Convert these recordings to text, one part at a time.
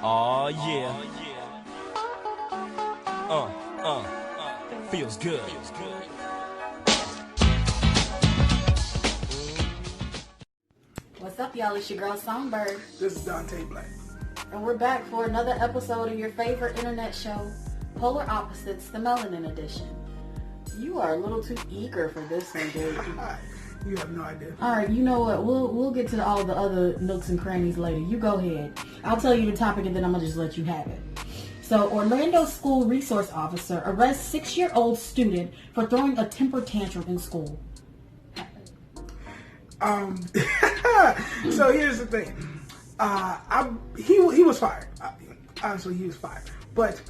Oh yeah. Feels good. What's up, y'all? It's your girl Songbird. This is Dante Black. And we're back for another episode of your favorite internet show, Polar Opposites, the Melanin Edition. You are a little too eager for this one, dude. You have no idea. Alright, you know what? We'll get to all the other nooks and crannies later. You go ahead. I'll tell you the topic and then I'm going to just let you have it. So, Orlando School Resource Officer arrests 6-year-old student for throwing a temper tantrum in school. So here's the thing. He was fired. Honestly, he was fired. But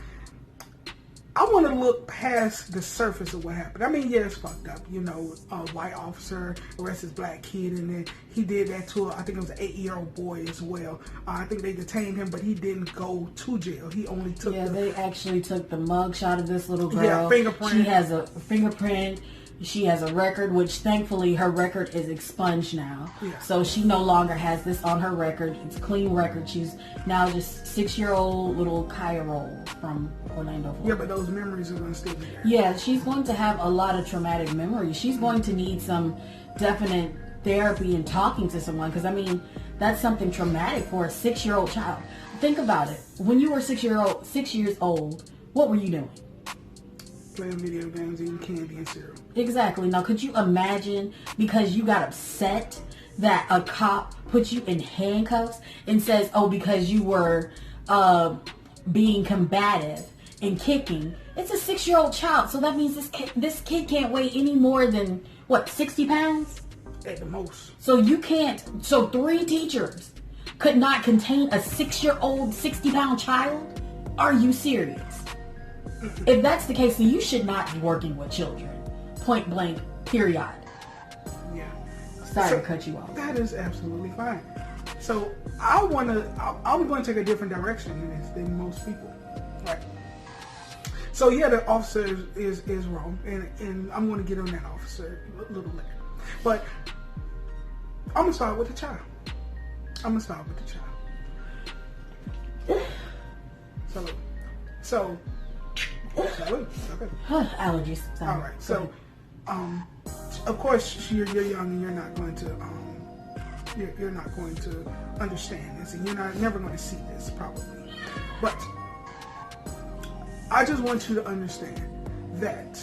I want to look past the surface of what happened. I mean, yeah, it's fucked up. You know, a white officer arrests his black kid, and then he did that to, I think it was an 8-year-old boy as well. I think they detained him, but he didn't go to jail. He only took they actually took the mugshot of this little girl. Yeah, fingerprint. She has a fingerprint. She has a record, which thankfully her record is expunged now. Yeah. So she no longer has this on her record. It's a clean record. She's now just 6-year-old little Kaya Roll from Orlando, Florida. Yeah, but those memories are going to still be there. Yeah, she's going to have a lot of traumatic memories. She's going to need some definite therapy and talking to someone, because, I mean, that's something traumatic for a 6-year-old child. Think about it. When you were 6 years old, what were you doing? Playing video games, eating candy and cereal. Exactly. Now, could you imagine, because you got upset that a cop put you in handcuffs and says, oh, because you were being combative and kicking? It's a 6-year-old child, so that means this kid can't weigh any more than, 60 pounds? At the most. So 3 teachers could not contain a 6-year-old, 60-pound child? Are you serious? If that's the case, then you should not be working with children. Point blank, period. Yeah. Sorry to cut you off. That is absolutely fine. So I'm going to take a different direction in this than most people. Right. So yeah, the officer is wrong, and I'm going to get on that officer a little later. But I'm going to start with the child. So okay. Allergies. Sorry. All right. So, of course, you're young and you're not going to understand this, and you're never going to see this probably. But I just want you to understand that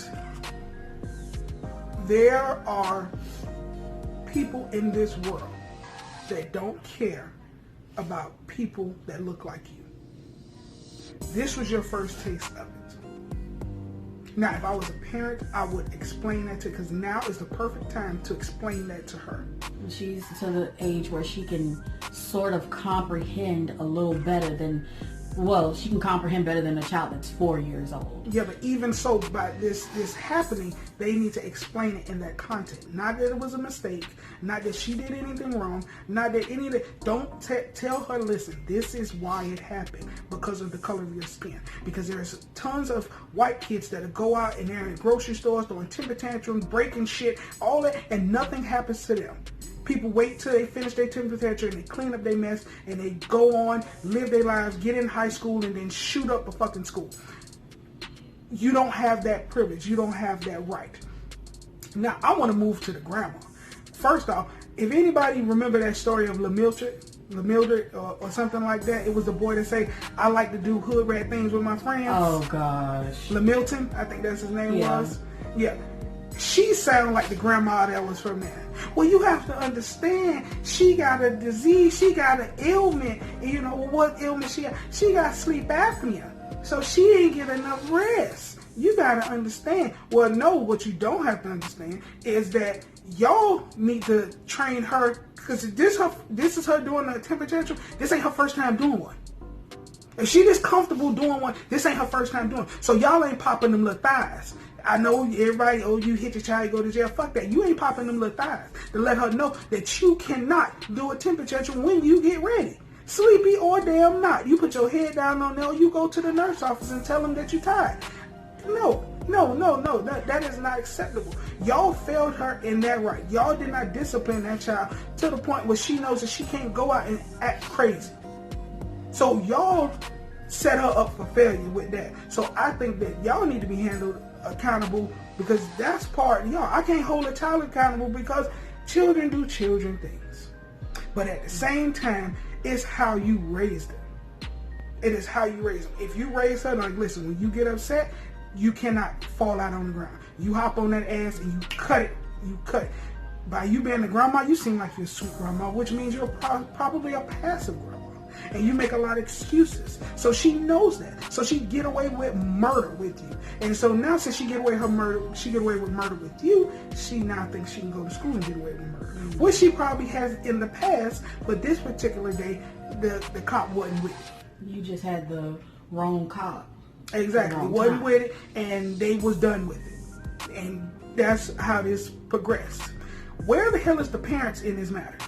there are people in this world that don't care about people that look like you. This was your first taste of it. Now, if I was a parent, I would explain that to her, because now is the perfect time to explain that to her. She's to the age where she can sort of comprehend a little better than, she can comprehend better than a child that's 4 years old. Yeah, but even so, by this happening, they need to explain it in that context. Not that it was a mistake, not that she did anything wrong, not that any of that. Don't tell her, listen, this is why it happened, because of the color of your skin. Because there's tons of white kids that go out and they're in grocery stores throwing temper tantrums, breaking shit, all that, and nothing happens to them. People wait till they finish their temper tantrum and they clean up their mess and they go on, live their lives, get in high school, and then shoot up a fucking school. You don't have that privilege. You don't have that right. Now, I want to move to the grandma. First off, if anybody remember that story of Lamildred or something like that, it was the boy that say, I like to do hood rat things with my friends. Oh, gosh. Lamilton, I think that's his name was. Yeah. She sounded like the grandma that was from there. Well, you have to understand, she got a disease, she got an ailment. And you know what ailment she got? She got sleep apnea. So she didn't get enough rest. You got to understand. Well, no, what you don't have to understand is that y'all need to train her, because this is her doing a temper tantrum. This ain't her first time doing one. If she just comfortable doing one, this ain't her first time doing it. So y'all ain't popping them little thighs. I know everybody, you hit your child, you go to jail. Fuck that. You ain't popping them little thighs to let her know that you cannot do a temper tantrum when you get ready. Sleepy or damn not. You put your head down on there, you go to the nurse office and tell them that you're tired. No. That is not acceptable. Y'all failed her in that right. Y'all did not discipline that child to the point where she knows that she can't go out and act crazy. So y'all set her up for failure with that. So I think that y'all need to be handled accountable, because that's part of y'all. I can't hold a child accountable because children do children things. But at the same time, it's how you raise them. It is how you raise them. If you raise her, like, listen, when you get upset, you cannot fall out on the ground. You hop on that ass and you cut it. You cut it. By you being a grandma, you seem like you're a sweet grandma, which means you're probably a passive grandma. And you make a lot of excuses. So she knows that. So she get away with murder with you. And so now since she get away with murder with you, she now thinks she can go to school and get away with murder. Mm-hmm. Which she probably has in the past, but this particular day, the cop wasn't with it. You just had the wrong cop. Exactly. Wasn't with it, and they was done with it. And that's how this progressed. Where the hell is the parents in this matter?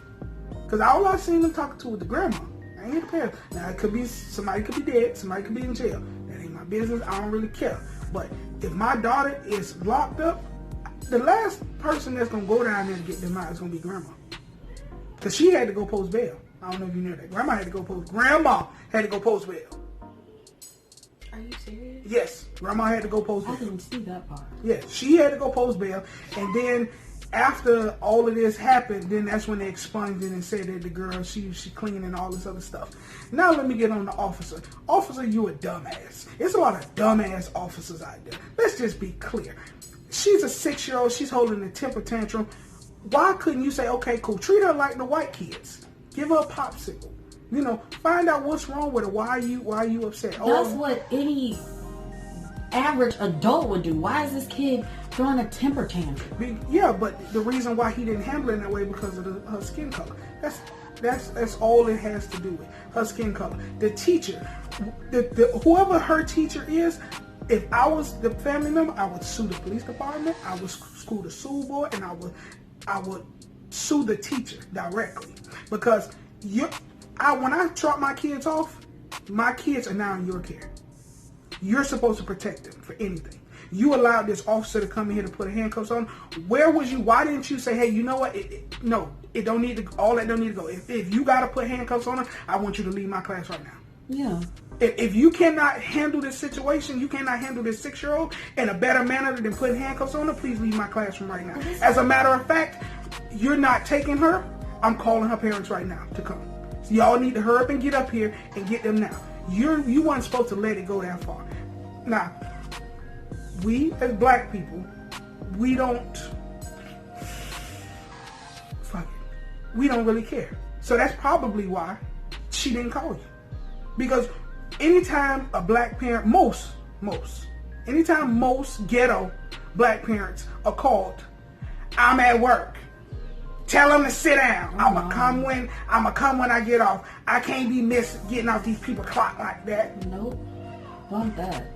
Because all I've seen them talking to was the grandma. I ain't the parents. Now, it could be, somebody could be dead, somebody could be in jail. That ain't my business. I don't really care. But if my daughter is locked up, the last person that's going to go down there and get them out is going to be grandma. Because she had to go post bail. I don't know if you knew that. Grandma had to go post bail. Are you serious? Yes. Grandma had to go post bail. I didn't see that part. Yes. She had to go post bail. And then after all of this happened, then that's when they expunged it and said that the girl, she clean and all this other stuff. Now let me get on the officer. Officer, you a dumbass. There's a lot of dumbass officers out there. Let's just be clear. She's a 6-year-old. She's holding a temper tantrum. Why couldn't you say, okay, cool, treat her like the white kids. Give her a popsicle. You know, find out what's wrong with her. Why are you upset? That's what any average adult would do. Why is this kid throwing a temper tantrum? Yeah, but the reason why he didn't handle it in that way because of her skin color. That's all it has to do with her skin color. The teacher, whoever her teacher is, if I was the family member, I would sue the police department. I would sue the school board, and I would sue the teacher directly, because when I drop my kids off, my kids are now in your care. You're supposed to protect them for anything. You allowed this officer to come in here to put handcuffs on. Where was you? Why didn't you say, hey, you know what? It don't need to. All that don't need to go. If you got to put handcuffs on her, I want you to leave my class right now. Yeah. If you cannot handle this situation, you cannot handle this 6-year-old in a better manner than putting handcuffs on her, please leave my classroom right now. As a matter of fact, you're not taking her. I'm calling her parents right now to come. So y'all need to hurry up and get up here and get them now. You weren't supposed to let it go that far. Now, we as black people, we don't really care. So that's probably why she didn't call you. Because anytime a black parent, anytime most ghetto black parents are called, I'm at work. Tell them to sit down. I'ma come when I get off. I can't be getting off these people clock like that. Nope. Want that.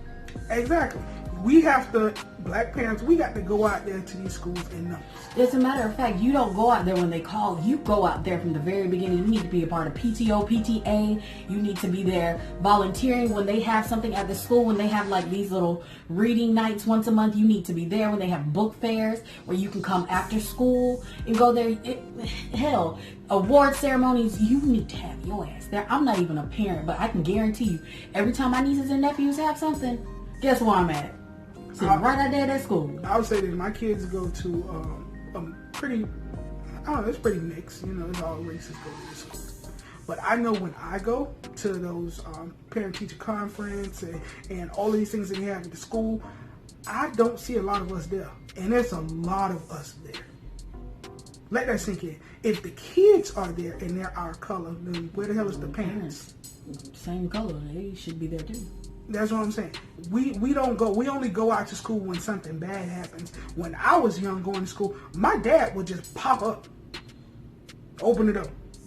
Exactly. We have to, black parents, we got to go out there to these schools in numbers. As a matter of fact, you don't go out there when they call. You go out there from the very beginning. You need to be a part of PTO, PTA. You need to be there volunteering when they have something at the school. When they have like these little reading nights once a month, you need to be there. When they have book fairs where you can come after school and go there. Hell, award ceremonies, you need to have your ass there. I'm not even a parent, but I can guarantee you, every time my nieces and nephews have something, guess where I'm at? Sitting right out there at school. I would say that my kids go to pretty, I don't know, it's pretty mixed. You know, it's all races go to this school. But I know when I go to those parent-teacher conference and all of these things that we have at the school, I don't see a lot of us there. And there's a lot of us there. Let that sink in. If the kids are there and they're our color, then where the hell is the parents? Same color. They should be there too. That's what I'm saying. We only go out to school when something bad happens. When I was young going to school, my dad would just pop up. Open it up.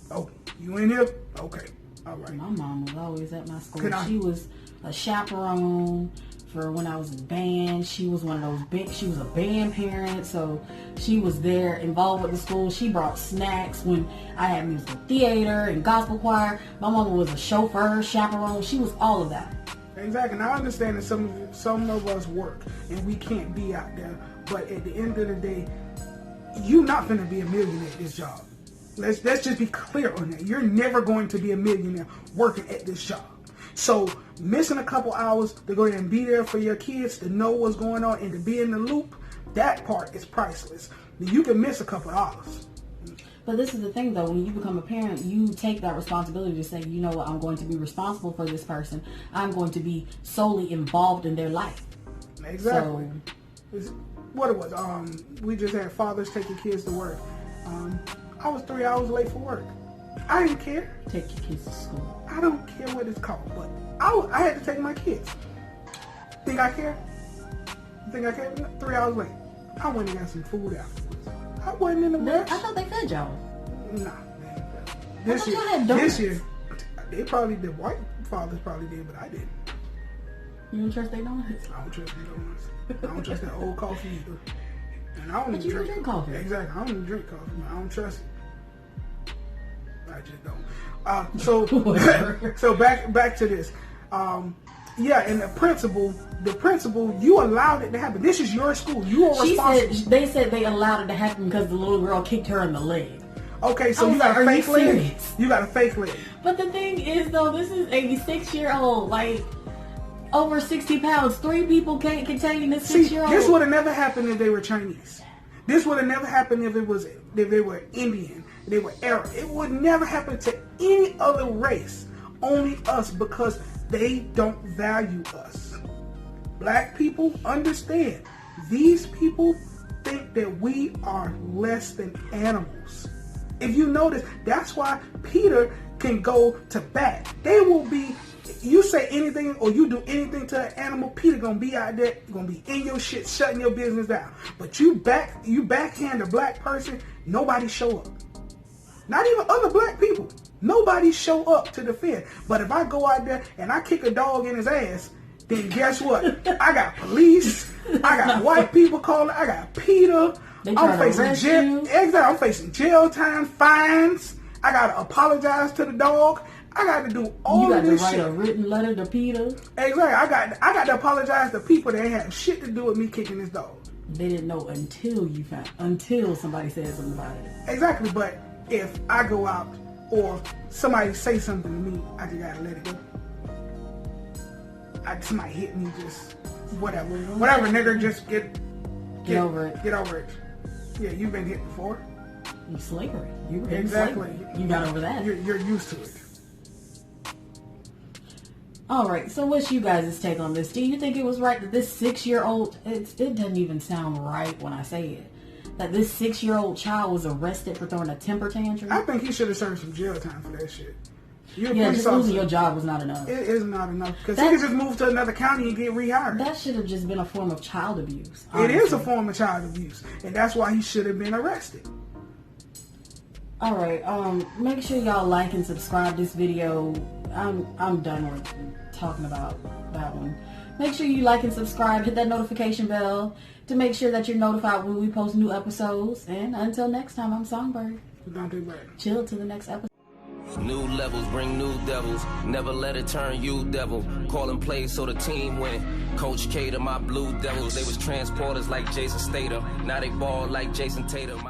Oh, you in here? Okay. All right. My mom was always at my school. She was a chaperone for when I was in band. She was one of those she was a band parent, so she was there involved with the school. She brought snacks when I had musical theater and gospel choir. My mom was a chauffeur, chaperone. She was all of that. Exactly. And I understand that some of us work and we can't be out there. But at the end of the day, you're not going to be a millionaire at this job. Let's just be clear on that. You're never going to be a millionaire working at this job. So missing a couple hours to go ahead and be there for your kids, to know what's going on and to be in the loop, that part is priceless. You can miss a couple hours. But this is the thing, though. When you become a parent, you take that responsibility to say, you know what, I'm going to be responsible for this person. I'm going to be solely involved in their life. Exactly. So, what it was, we just had fathers taking kids to work. I was 3 hours late for work. I didn't care. Take your kids to school. I don't care what it's called, but I had to take my kids. Think I care? Think I care? 3 hours late. I went and got some food afterwards. I wasn't in the rush. I thought they fed y'all. Nah, man. This year, they probably did. White fathers probably did, but I didn't. You don't trust their donuts? I don't trust their donuts. I don't trust that old coffee either. And I don't but you drink coffee. Exactly. I don't even drink coffee, man. I don't trust it. I just don't. So back to this. Yeah, and the principal, you allowed it to happen. This is your school. You are responsible. They said they allowed it to happen because the little girl kicked her in the leg. Okay, so you got a fake leg. You got a fake leg. But the thing is, though, this is a 6-year-old, like, over 60 pounds. 3 people can't contain this 6-year-old. This would have never happened if they were Chinese. This would have never happened if they were Indian, if they were Arab. It would never happen to any other race. Only us, because they don't value us. Black people understand. These people think that we are less than animals. If you notice, that's why Peter can go to bat. They will be, you say anything or you do anything to an animal, Peter gonna be out there, gonna be in your shit, shutting your business down. But you backhand a black person, nobody show up. Not even other black people. Nobody show up to defend. But if I go out there and I kick a dog in his ass, then guess what? I got police. I got white people calling. I got Peter. I'm facing jail. Exactly. I'm facing jail time, fines. I gotta apologize to the dog. I got to do all of this shit. You got to write a written letter to Peter. Exactly. I got to apologize to people that ain't have shit to do with me kicking this dog. They didn't know until somebody said something about it. Exactly. But if I go out or somebody say something to me, I just gotta let it go. Somebody hit me, just whatever, nigga, just get over it. Get over it. Yeah, you've been hit before. You slavery. You were in slavery. You got over that. You're used to it. All right. So, what's you guys' take on this? Do you think it was right that this 6-year-old? It doesn't even sound right when I say it. That this 6-year-old child was arrested for throwing a temper tantrum. I think he should have served some jail time for that shit. Just losing your job was not enough. It is not enough. Because he could just move to another county and get rehired. That should have just been a form of child abuse. Honestly. It is a form of child abuse. And that's why he should have been arrested. All right. Make sure y'all like and subscribe this video. I'm done with talking about that one. Make sure you like and subscribe. Hit that notification bell to make sure that you're notified when we post new episodes. And until next time, I'm Songbird. Chill to the next episode. New levels bring new devils. Never let it turn you, devil. Calling plays so the team win. Coach K to my Blue Devils. They was transporters like Jason Statham. Now they ball like Jason Tatum.